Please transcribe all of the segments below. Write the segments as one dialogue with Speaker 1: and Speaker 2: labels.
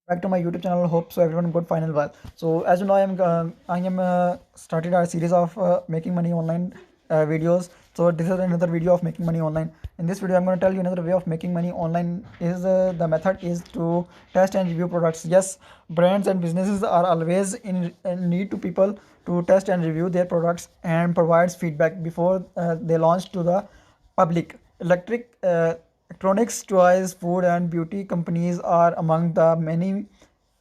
Speaker 1: back to my YouTube channel. Hope so everyone good final well. So as you know, I am started our series of making money online videos. So this is another video of making money online. In this video, I'm going to tell you another way of making money online. Is the method is to test and review products. Yes, brands and businesses are always in need to people to test and review their products and provides feedback before they launch to the public. Electronics, toys, food, and beauty companies are among the many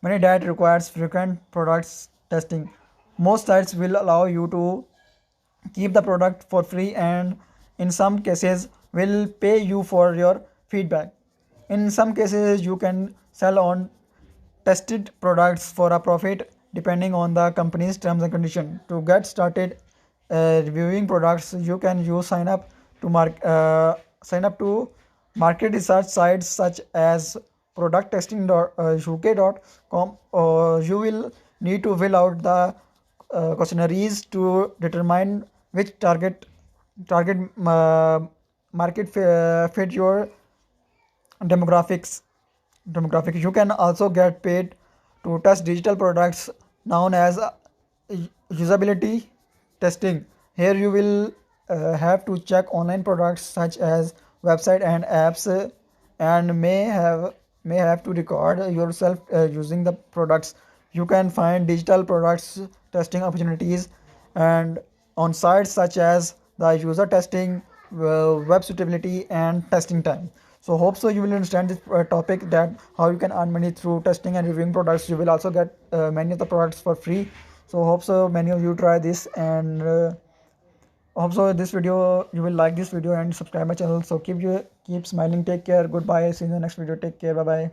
Speaker 1: that requires frequent products testing. Most sites will allow you to keep the product for free and in some cases will pay you for your feedback. In some cases you can sell on tested products for a profit depending on the company's terms and condition. To get started reviewing products, you can use sign up to market research sites such as producttesting.uk.com, or you will need to fill out the questionnaires to determine which target market fit your demographics demographic. You can also get paid to test digital products known as usability testing. Here you will have to check online products such as website and apps, and may have to record yourself using the products. You can find digital products testing opportunities and on sites such as the user testing, web suitability, and testing time. So hope so you will understand this topic, that how you can earn money through testing and reviewing products. You will also get many of the products for free. So hope so many of you try this, and hope so this video you will like this video and subscribe my channel. So keep smiling, take care, goodbye, see you in the next video, take care, bye bye.